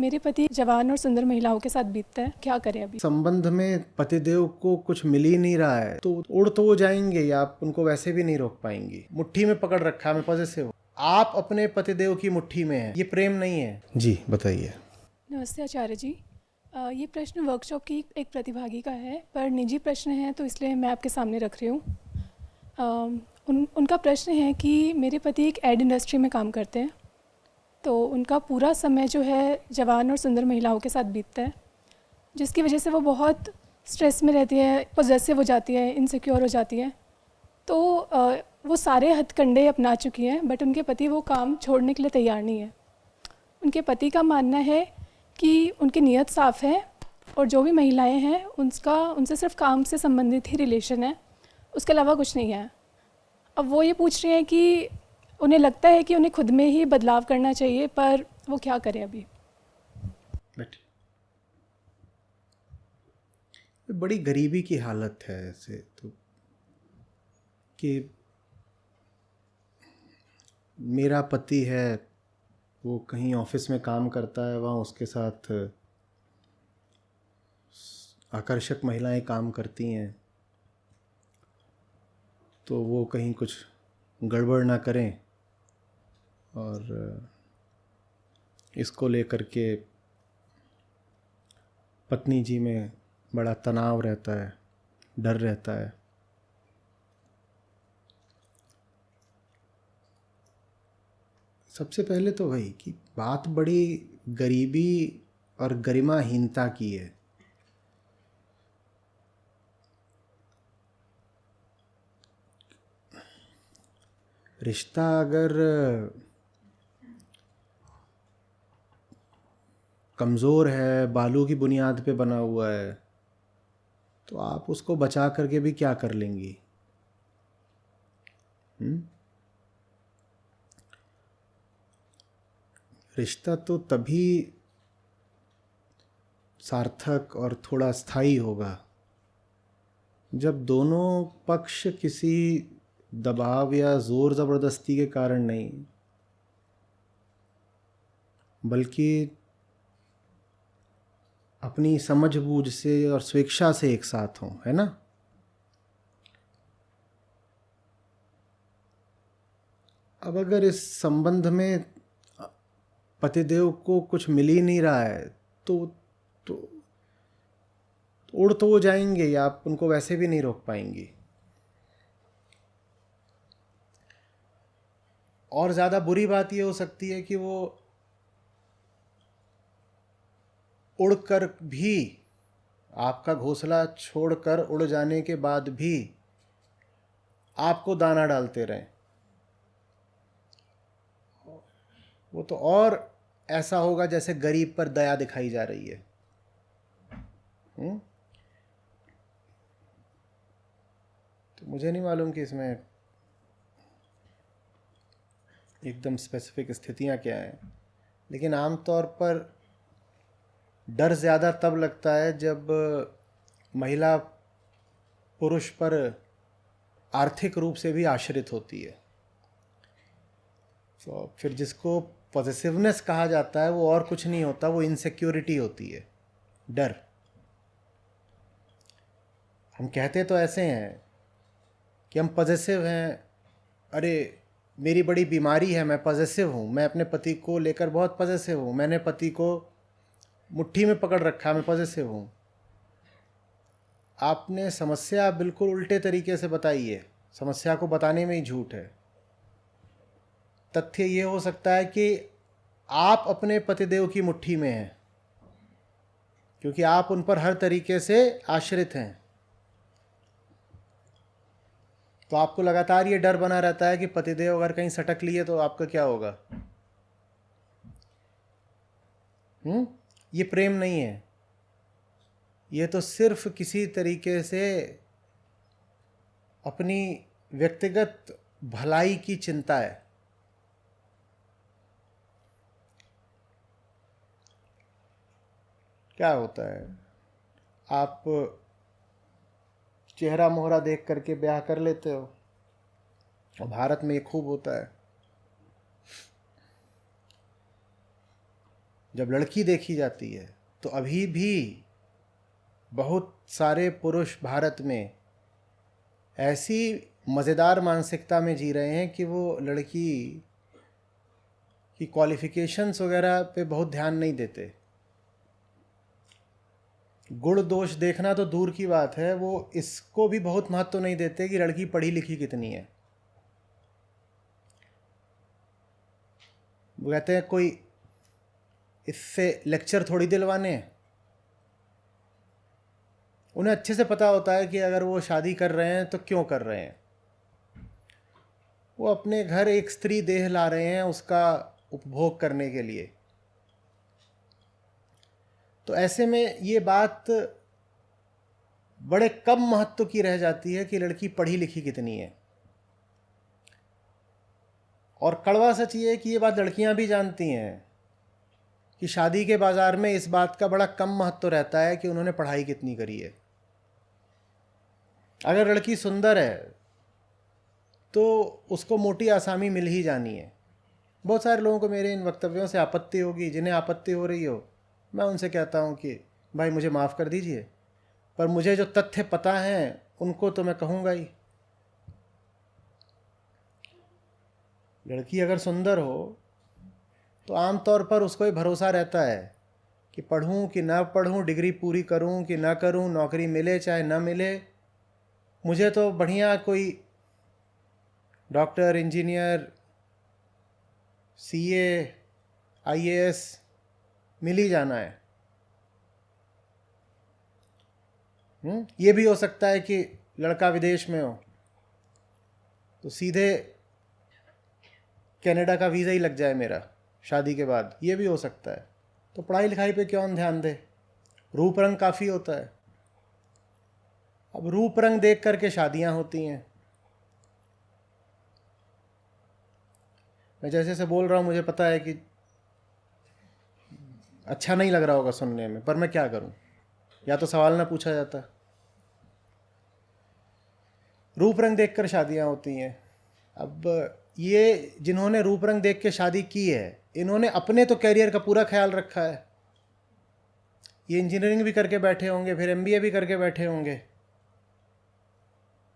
मेरे पति जवान और सुंदर महिलाओं के साथ बीतता है, क्या करें अभी? संबंध में पतिदेव को कुछ मिल ही नहीं रहा है, तो उड़ तो वो जाएंगे या आप उनको वैसे भी नहीं रोक पाएंगी। मुट्ठी में पकड़ रखा है, मैं पॉजिटिव हूँ। आप अपने पतिदेव की मुट्ठी में हैं, ये प्रेम नहीं है। जी बताइए। नमस्ते आचार्य जी। ये प्रश्न वर्कशॉप की एक प्रतिभागी का है, पर निजी प्रश्न है तो इसलिए मैं आपके सामने रख रही हूँ। उनका प्रश्न है कि मेरे पति एक एड इंडस्ट्री में काम करते हैं, तो उनका पूरा समय जो है जवान और सुंदर महिलाओं के साथ बीतता है, जिसकी वजह से वो बहुत स्ट्रेस में रहती है, पॉजेसिव हो जाती है, इनसिक्योर हो जाती है। तो वो सारे हथकंडे अपना चुकी हैं, बट उनके पति वो काम छोड़ने के लिए तैयार नहीं है। उनके पति का मानना है कि उनकी नीयत साफ़ है और जो भी महिलाएं हैं उनसे सिर्फ काम से संबंधित ही रिलेशन है, उसके अलावा कुछ नहीं है। अब वो ये पूछ रही हैं कि उन्हें लगता है कि उन्हें खुद में ही बदलाव करना चाहिए, पर वो क्या करें अभी? बड़ी गरीबी की हालत है ऐसे तो, कि मेरा पति है, वो कहीं ऑफिस में काम करता है, वहाँ उसके साथ आकर्षक महिलाएं काम करती हैं, तो वो कहीं कुछ गड़बड़ ना करें, और इसको लेकर के पत्नी जी में बड़ा तनाव रहता है, डर रहता है। सबसे पहले तो वही कि बात बड़ी गरीबी और गरिमाहीनता की है। रिश्ता अगर कमज़ोर है, बालू की बुनियाद पे बना हुआ है, तो आप उसको बचा करके भी क्या कर लेंगी? रिश्ता तो तभी सार्थक और थोड़ा स्थायी होगा जब दोनों पक्ष किसी दबाव या ज़ोर ज़बरदस्ती के कारण नहीं, बल्कि अपनी समझबूझ से और स्वेच्छा से एक साथ हों, है ना? अब अगर इस संबंध में पतिदेव को कुछ मिल ही नहीं रहा है, तो उड़ तो वो जाएंगे या आप उनको वैसे भी नहीं रोक पाएंगी। और ज़्यादा बुरी बात ये हो सकती है कि वो उड़कर भी, आपका घोंसला छोड़कर उड़ जाने के बाद भी आपको दाना डालते रहें। वो तो और ऐसा होगा जैसे गरीब पर दया दिखाई जा रही है। तो मुझे नहीं मालूम कि इसमें एकदम स्पेसिफिक स्थितियां क्या हैं, लेकिन आमतौर पर डर ज़्यादा तब लगता है जब महिला पुरुष पर आर्थिक रूप से भी आश्रित होती है। तो फिर जिसको पॉजिटिवनेस कहा जाता है वो और कुछ नहीं होता, वो इनसिक्योरिटी होती है, डर। हम कहते तो ऐसे हैं कि हम पॉजिटिव हैं, अरे मेरी बड़ी बीमारी है, मैं पॉजिटिव हूँ, मैं अपने पति को लेकर बहुत पॉजिटिव हूँ, मैंने पति को मुट्ठी में पकड़ रखा, मैं पॉजिटिव हूँ। आपने समस्या बिल्कुल उल्टे तरीके से बताई है, समस्या को बताने में ही झूठ है। तथ्य ये हो सकता है कि आप अपने पतिदेव की मुट्ठी में हैं, क्योंकि आप उन पर हर तरीके से आश्रित हैं। तो आपको लगातार ये डर बना रहता है कि पतिदेव अगर कहीं सटक लिए तो आपका क्या होगा। ये प्रेम नहीं है, ये तो सिर्फ किसी तरीके से अपनी व्यक्तिगत भलाई की चिंता है। क्या होता है, आप चेहरा मोहरा देख करके ब्याह कर लेते हो, और भारत में ये खूब होता है। जब लड़की देखी जाती है तो अभी भी बहुत सारे पुरुष भारत में ऐसी मज़ेदार मानसिकता में जी रहे हैं कि वो लड़की की क्वालिफ़िकेशंस वगैरह पे बहुत ध्यान नहीं देते। गुण दोष देखना तो दूर की बात है, वो इसको भी बहुत महत्व नहीं देते कि लड़की पढ़ी लिखी कितनी है। वो कहते हैं कोई इससे लेक्चर थोड़ी दिलवाने हैं। उन्हें अच्छे से पता होता है कि अगर वो शादी कर रहे हैं तो क्यों कर रहे हैं। वो अपने घर एक स्त्री देह ला रहे हैं उसका उपभोग करने के लिए। तो ऐसे में ये बात बड़े कम महत्व की रह जाती है कि लड़की पढ़ी लिखी कितनी है। और कड़वा सच ये है कि ये बात लड़कियां भी जानती हैं कि शादी के बाज़ार में इस बात का बड़ा कम महत्व रहता है कि उन्होंने पढ़ाई कितनी करी है। अगर लड़की सुंदर है तो उसको मोटी आसामी मिल ही जानी है। बहुत सारे लोगों को मेरे इन वक्तव्यों से आपत्ति होगी। जिन्हें आपत्ति हो रही हो, मैं उनसे कहता हूँ कि भाई मुझे माफ़ कर दीजिए, पर मुझे जो तथ्य पता हैं उनको तो मैं कहूँगा ही। लड़की अगर सुंदर हो तो आम तौर पर उसको ही भरोसा रहता है कि पढ़ूं कि ना पढ़ूं, डिग्री पूरी करूं कि ना करूं, नौकरी मिले चाहे ना मिले, मुझे तो बढ़िया कोई डॉक्टर, इंजीनियर, सीए, आईएएस मिल ही जाना है। ये भी हो सकता है कि लड़का विदेश में हो तो सीधे कनाडा का वीज़ा ही लग जाए मेरा शादी के बाद, ये भी हो सकता है। तो पढ़ाई लिखाई पे क्यों ध्यान दे, रूप रंग काफ़ी होता है। अब रूप रंग देख करके शादियां होती हैं। मैं जैसे से बोल रहा हूँ मुझे पता है कि अच्छा नहीं लग रहा होगा सुनने में, पर मैं क्या करूँ, या तो सवाल ना पूछा जाता। रूप रंग देखकर शादियां होती हैं। अब ये जिन्होंने रूप रंग देख के शादी की है, इन्होंने अपने तो कैरियर का पूरा ख्याल रखा है। ये इंजीनियरिंग भी करके बैठे होंगे, फिर एमबीए भी करके बैठे होंगे।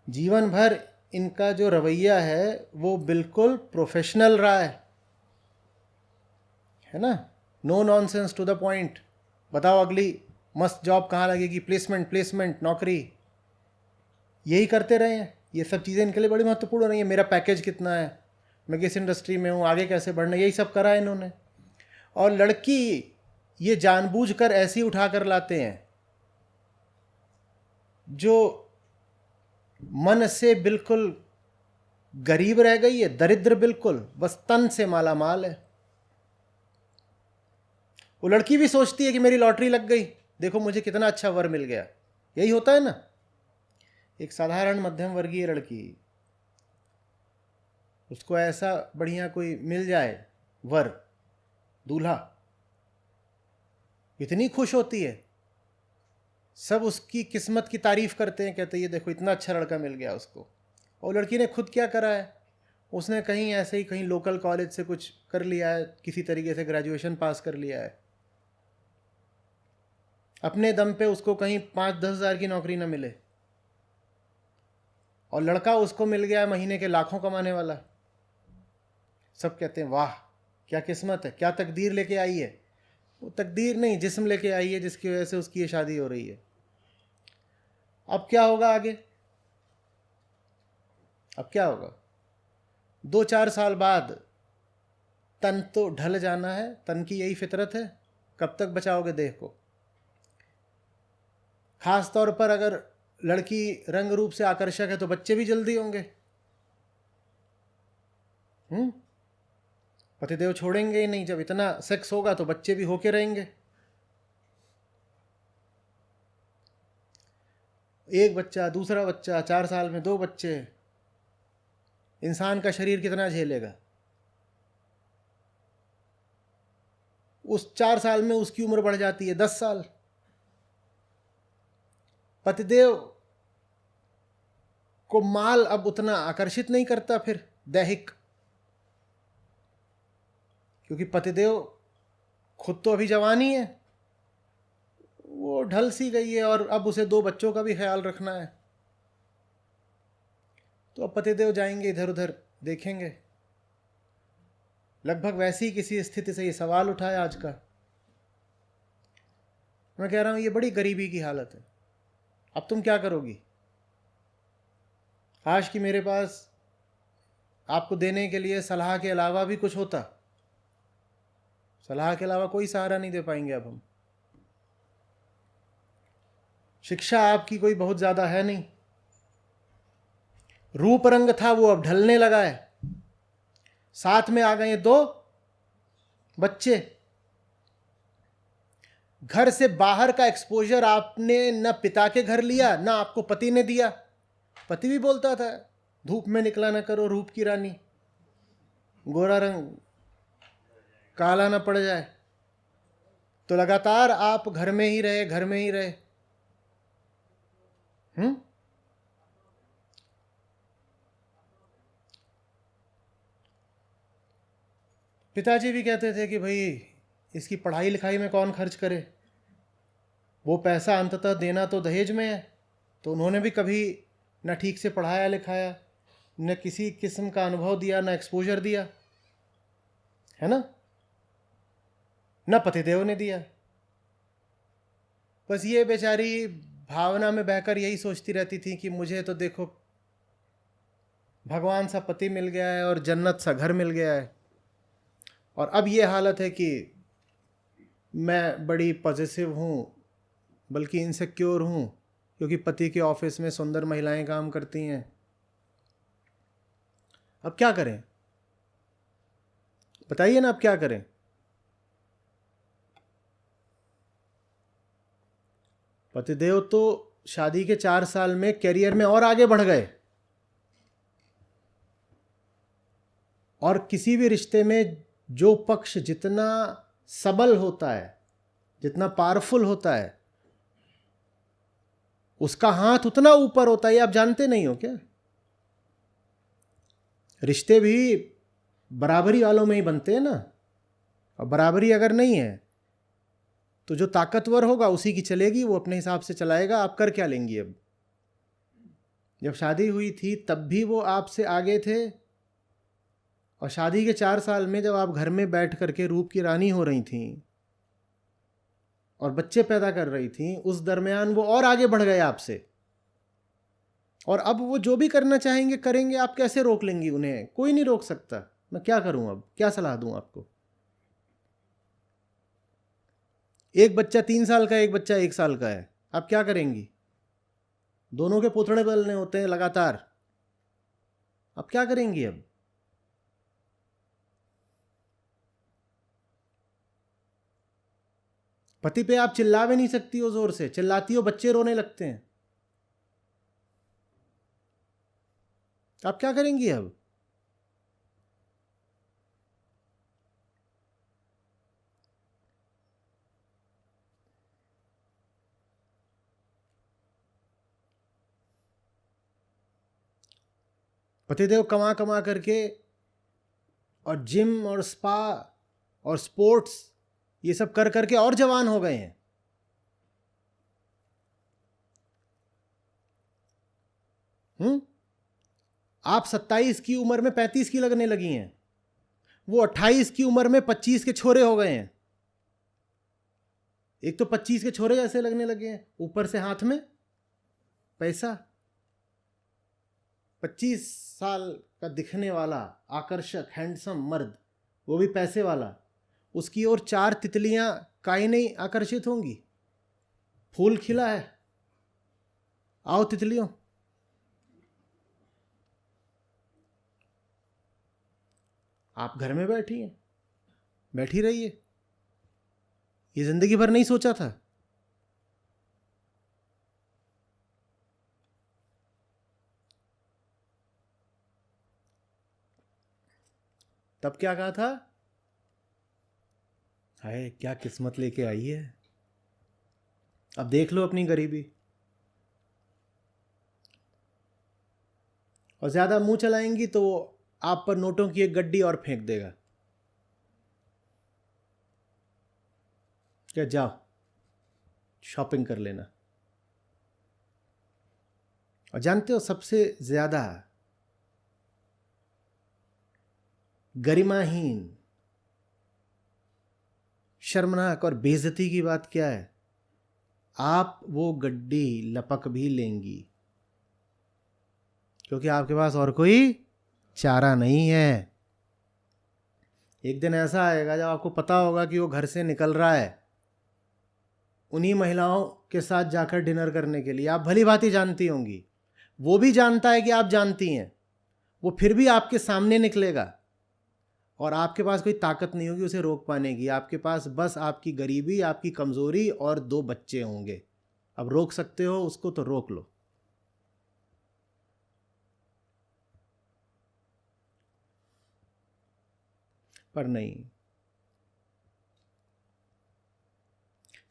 जीवन भर इनका जो रवैया है वो बिल्कुल प्रोफेशनल रहा है ना। No nonsense, to the point. बताओ अगली मस्त जॉब कहाँ लगेगी, प्लेसमेंट प्लेसमेंट, नौकरी, यही करते रहे हैं। ये सब चीज़ें इनके लिए बड़ी महत्वपूर्ण हो रही है। मेरा पैकेज कितना है, मैं किस इंडस्ट्री में हूँ, आगे कैसे बढ़ना, यही सब करा है इन्होंने। और लड़की ये जानबूझकर ऐसी उठा कर लाते हैं जो मन से बिल्कुल गरीब रह गई है, दरिद्र बिल्कुल, बस तन से माला माल है। वो लड़की भी सोचती है कि मेरी लॉटरी लग गई, देखो मुझे कितना अच्छा वर मिल गया। यही होता है ना। एक साधारण मध्यम वर्गीय लड़की, उसको ऐसा बढ़िया कोई मिल जाए वर, दूल्हा, इतनी खुश होती है। सब उसकी किस्मत की तारीफ करते हैं, कहते हैं ये देखो इतना अच्छा लड़का मिल गया उसको। और लड़की ने खुद क्या करा है, उसने कहीं ऐसे ही कहीं लोकल कॉलेज से कुछ कर लिया है, किसी तरीके से ग्रेजुएशन पास कर लिया है। अपने दम पे उसको कहीं 5-10 हज़ार की नौकरी ना मिले, और लड़का उसको मिल गया महीने के लाखों कमाने वाला। सब कहते हैं वाह क्या किस्मत है, क्या तकदीर लेके आई है। वो तकदीर नहीं, जिस्म लेके आई है जिसकी वजह से उसकी ये शादी हो रही है। अब क्या होगा आगे, अब क्या होगा? 2-4 साल बाद तन तो ढल जाना है, तन की यही फितरत है। कब तक बचाओगे देह को? खास तौर पर अगर लड़की रंग रूप से आकर्षक है तो बच्चे भी जल्दी होंगे। पतिदेव छोड़ेंगे ही नहीं। जब इतना सेक्स होगा तो बच्चे भी होके रहेंगे। एक बच्चा, दूसरा बच्चा, 4 साल में 2 बच्चे, इंसान का शरीर कितना झेलेगा? उस 4 साल में उसकी उम्र बढ़ जाती है 10 साल। पतिदेव को माल अब उतना आकर्षित नहीं करता फिर दैहिक, क्योंकि पतिदेव खुद तो अभी जवान ही है, वो ढल सी गई है और अब उसे 2 बच्चों का भी ख्याल रखना है। तो अब पतिदेव जाएंगे इधर उधर देखेंगे। लगभग वैसी किसी स्थिति से ये सवाल उठा है आज का। मैं कह रहा हूं ये बड़ी गरीबी की हालत है, अब तुम क्या करोगी? काश कि मेरे पास आपको देने के लिए सलाह के अलावा भी कुछ होता। सलाह के अलावा कोई सहारा नहीं दे पाएंगे अब हम। शिक्षा आपकी कोई बहुत ज़्यादा है नहीं। रूप रंग था वो अब ढलने लगा है। साथ में आ गए 2 बच्चे। घर से बाहर का एक्सपोजर आपने न पिता के घर लिया, न आपको पति ने दिया। पति भी बोलता था धूप में निकला न करो रूप की रानी, गोरा रंग काला ना पड़ जाए। तो लगातार आप घर में ही रहे, घर में ही रहे। पिताजी भी कहते थे कि भाई इसकी पढ़ाई लिखाई में कौन खर्च करे, वो पैसा अंततः देना तो दहेज में है। तो उन्होंने भी कभी न ठीक से पढ़ाया लिखाया, न किसी किस्म का अनुभव दिया, न एक्सपोजर दिया, है ना, न पतिदेव ने दिया। बस ये बेचारी भावना में बहकर यही सोचती रहती थी कि मुझे तो देखो भगवान सा पति मिल गया है और जन्नत सा घर मिल गया है, और अब ये हालत है कि मैं बड़ी पॉजिटिव हूँ, बल्कि इनसिक्योर हूँ, क्योंकि पति के ऑफिस में सुंदर महिलाएं काम करती हैं। अब क्या करें? बताइए ना, अब क्या करें? पतिदेव तो शादी के 4 साल में करियर में और आगे बढ़ गए, और किसी भी रिश्ते में जो पक्ष जितना सबल होता है, जितना पावरफुल होता है, उसका हाथ उतना ऊपर होता है। ये आप जानते नहीं हो क्या? रिश्ते भी बराबरी वालों में ही बनते हैं ना, और बराबरी अगर नहीं है तो जो ताकतवर होगा उसी की चलेगी, वो अपने हिसाब से चलाएगा। आप कर क्या लेंगी? अब जब शादी हुई थी तब भी वो आपसे आगे थे, और शादी के 4 साल में जब आप घर में बैठ करके रूप की रानी हो रही थी और बच्चे पैदा कर रही थी, उस दरमियान वो और आगे बढ़ गए आपसे। और अब वो जो भी करना चाहेंगे करेंगे, आप कैसे रोक लेंगी उन्हें? कोई नहीं रोक सकता। मैं क्या करूं? अब क्या सलाह दूं आपको? एक बच्चा 3 साल का, एक बच्चा 1 साल का है, आप क्या करेंगी? दोनों के पोथड़े बदलने होते हैं लगातार, आप क्या करेंगी? अब पति पे आप चिल्ला भी नहीं सकती हो, जोर से चिल्लाती हो बच्चे रोने लगते हैं, आप क्या करेंगी अब? पतिदेव कमा कमा करके और जिम और स्पा और स्पोर्ट्स ये सब कर करके और जवान हो गए हैं। आप 27 की उम्र में 35 की लगने लगी हैं, वो 28 की उम्र में 25 के छोरे हो गए हैं। एक तो 25 के छोरे जैसे लगने लगे हैं, ऊपर से हाथ में पैसा। 25 साल का दिखने वाला आकर्षक हैंडसम मर्द, वो भी पैसे वाला, उसकी ओर 4 तितलियां काहे नहीं आकर्षित होंगी? फूल खिला है, आओ तितलियों। आप घर में बैठी हैं, बैठी रहिए। ये जिंदगी भर नहीं सोचा था? तब क्या कहा था? हाय क्या किस्मत लेके आई है। अब देख लो अपनी गरीबी। और ज्यादा मुंह चलाएंगी तो आप पर नोटों की एक गड्डी और फेंक देगा। क्या जाओ शॉपिंग कर लेना। और जानते हो सबसे ज़्यादा गरिमाहीन, शर्मनाक और बेइज्जती की बात क्या है? आप वो गड्डी लपक भी लेंगी क्योंकि आपके पास और कोई चारा नहीं है। एक दिन ऐसा आएगा जब आपको पता होगा कि वो घर से निकल रहा है उन्हीं महिलाओं के साथ जाकर डिनर करने के लिए। आप भली भांति जानती होंगी, वो भी जानता है कि आप जानती हैं, वो फिर भी आपके सामने निकलेगा और आपके पास कोई ताकत नहीं होगी उसे रोक पाने की। आपके पास बस आपकी गरीबी, आपकी कमज़ोरी और 2 बच्चे होंगे। अब रोक सकते हो उसको तो रोक लो। पर नहीं,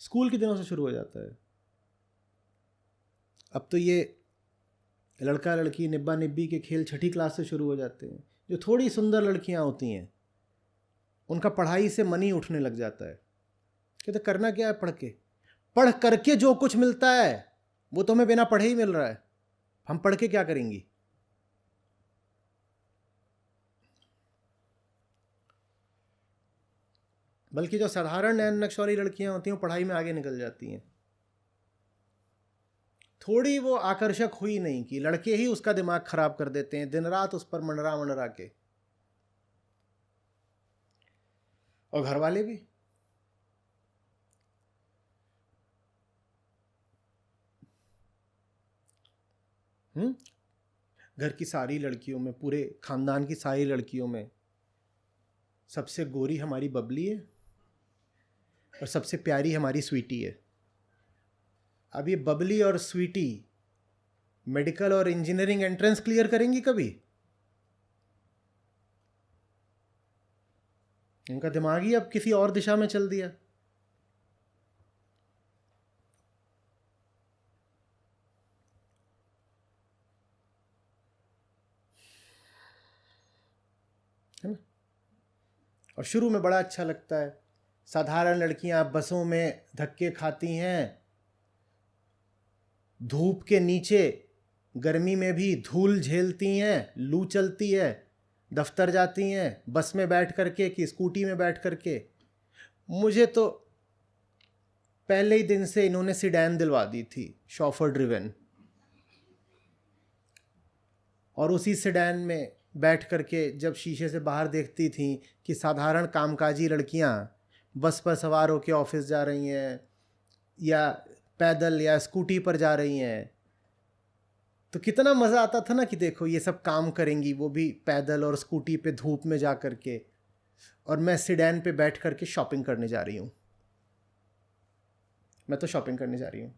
स्कूल के दिनों से शुरू हो जाता है। अब तो ये लड़का लड़की निब्बा निब्बी के खेल 6ठी क्लास से शुरू हो जाते हैं। जो थोड़ी सुंदर लड़कियां होती हैं उनका पढ़ाई से मन ही उठने लग जाता है। कहते करना क्या है पढ़ करके जो कुछ मिलता है वो तो हमें बिना पढ़े ही मिल रहा है, हम पढ़ के क्या करेंगी। बल्कि जो साधारण नैन नक्श वाली लड़कियां होती हैं वो पढ़ाई में आगे निकल जाती हैं। थोड़ी वो आकर्षक हुई नहीं कि लड़के ही उसका दिमाग खराब कर देते हैं, दिन रात उस पर मंडरा मंडरा के। और घर वाले भी। घर की सारी लड़कियों में, पूरे खानदान की सारी लड़कियों में सबसे गोरी हमारी बबली है और सबसे प्यारी हमारी स्वीटी है। अब ये बबली और स्वीटी मेडिकल और इंजीनियरिंग एंट्रेंस क्लियर करेंगी कभी? इनका दिमाग ही अब किसी और दिशा में चल दिया। है ना? और शुरू में बड़ा अच्छा लगता है। साधारण लड़कियां बसों में धक्के खाती हैं, धूप के नीचे गर्मी में भी धूल झेलती हैं, लू चलती है, दफ्तर जाती हैं बस में बैठ करके कि स्कूटी में बैठ करके। मुझे तो पहले ही दिन से इन्होंने सीडैन दिलवा दी थी, शॉफर ड्रिवन, और उसी सीडैन में बैठ करके जब शीशे से बाहर देखती थी कि साधारण कामकाजी लड़कियां बस पर सवार होकर ऑफिस जा रही हैं या पैदल या स्कूटी पर जा रही हैं, तो कितना मज़ा आता था ना कि देखो ये सब काम करेंगी, वो भी पैदल और स्कूटी पे धूप में जा करके, और मैं सीडैन पे बैठ करके शॉपिंग करने जा रही हूँ। मैं तो शॉपिंग करने जा रही हूँ।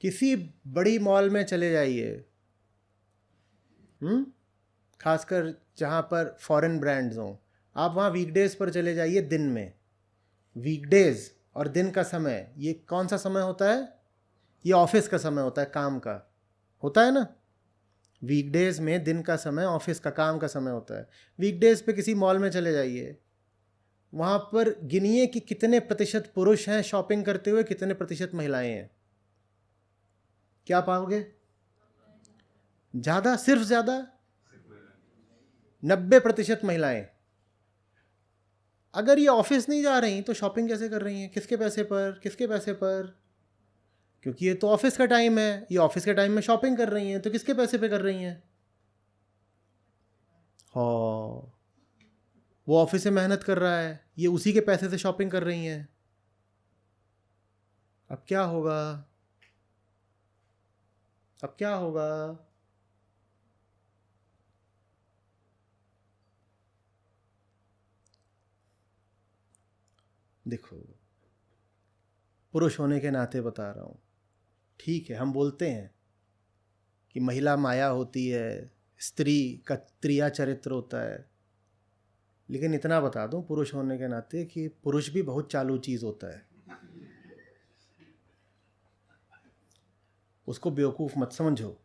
किसी बड़ी मॉल में चले जाइए, खासकर जहाँ पर फॉरेन ब्रांड्स हों, आप वहाँ वीकडेज़ पर चले जाइए। दिन में वीकडेज़ और दिन का समय, ये कौन सा समय होता है? ये ऑफिस का समय होता है, काम का होता है ना। वीकडेज़ में दिन का समय ऑफिस का, काम का समय होता है। वीकडेज़ पे किसी मॉल में चले जाइए, वहाँ पर गिनिए कि कितने प्रतिशत पुरुष हैं शॉपिंग करते हुए, कितने प्रतिशत महिलाएं हैं। क्या पाओगे? ज़्यादा, सिर्फ ज़्यादा 90% महिलाएं। अगर ये ऑफिस नहीं जा रही तो शॉपिंग कैसे कर रही हैं? किसके पैसे पर? किसके पैसे पर? क्योंकि ये तो ऑफिस का टाइम है, ये ऑफिस के टाइम में शॉपिंग कर रही हैं, तो किसके पैसे पे कर रही हैं? हाँ, वो ऑफिस से मेहनत कर रहा है, ये उसी के पैसे से शॉपिंग कर रही हैं। अब क्या होगा? अब क्या होगा? देखो, पुरुष होने के नाते बता रहा हूँ, ठीक है हम बोलते हैं कि महिला माया होती है, स्त्री का त्रिया चरित्र होता है, लेकिन इतना बता दूं पुरुष होने के नाते कि पुरुष भी बहुत चालू चीज़ होता है। उसको बेवकूफ़ मत समझो।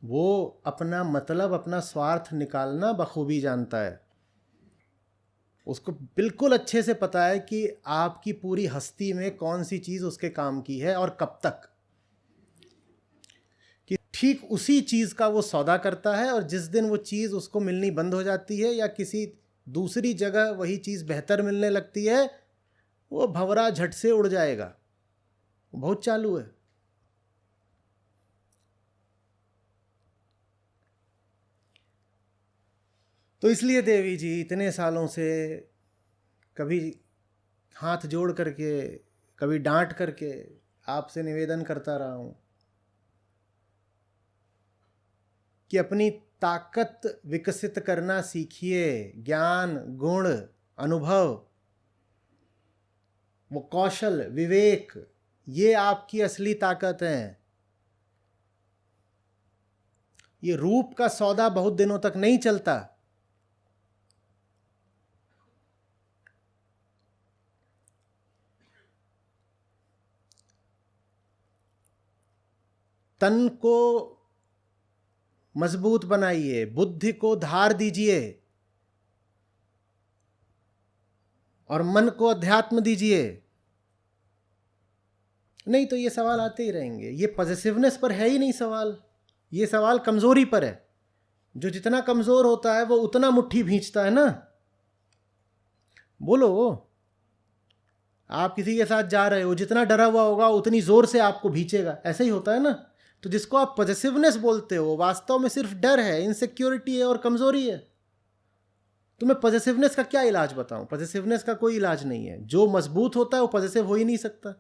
वो अपना मतलब, अपना स्वार्थ निकालना बखूबी जानता है। उसको बिल्कुल अच्छे से पता है कि आपकी पूरी हस्ती में कौन सी चीज़ उसके काम की है और कब तक, कि ठीक उसी चीज़ का वो सौदा करता है, और जिस दिन वो चीज़ उसको मिलनी बंद हो जाती है या किसी दूसरी जगह वही चीज़ बेहतर मिलने लगती है, वो भंवरा झट से उड़ जाएगा। वो बहुत चालू है। तो इसलिए देवी जी इतने सालों से कभी हाथ जोड़ करके, कभी डांट करके आपसे निवेदन करता रहा हूँ कि अपनी ताकत विकसित करना सीखिए। ज्ञान, गुण, अनुभव, वो कौशल, विवेक, ये आपकी असली ताकत है। ये रूप का सौदा बहुत दिनों तक नहीं चलता। तन को मजबूत बनाइए, बुद्धि को धार दीजिए और मन को अध्यात्म दीजिए। नहीं तो ये सवाल आते ही रहेंगे। ये पॉजिटिवनेस पर है ही नहीं सवाल, ये सवाल कमजोरी पर है। जो जितना कमजोर होता है वो उतना मुट्ठी भींचता है ना। बोलो, आप किसी के साथ जा रहे हो, जितना डरा हुआ होगा उतनी जोर से आपको भींचेगा, ऐसा ही होता है ना। तो जिसको आप पॉजिटिवनेस बोलते हो, वास्तव में सिर्फ डर है, इनसिक्योरिटी है और कमजोरी है। तो मैं पॉजिटिवनेस का क्या इलाज बताऊं? पॉजिटिवनेस का कोई इलाज नहीं है। जो मजबूत होता है वो पॉजिटिव हो ही नहीं सकता।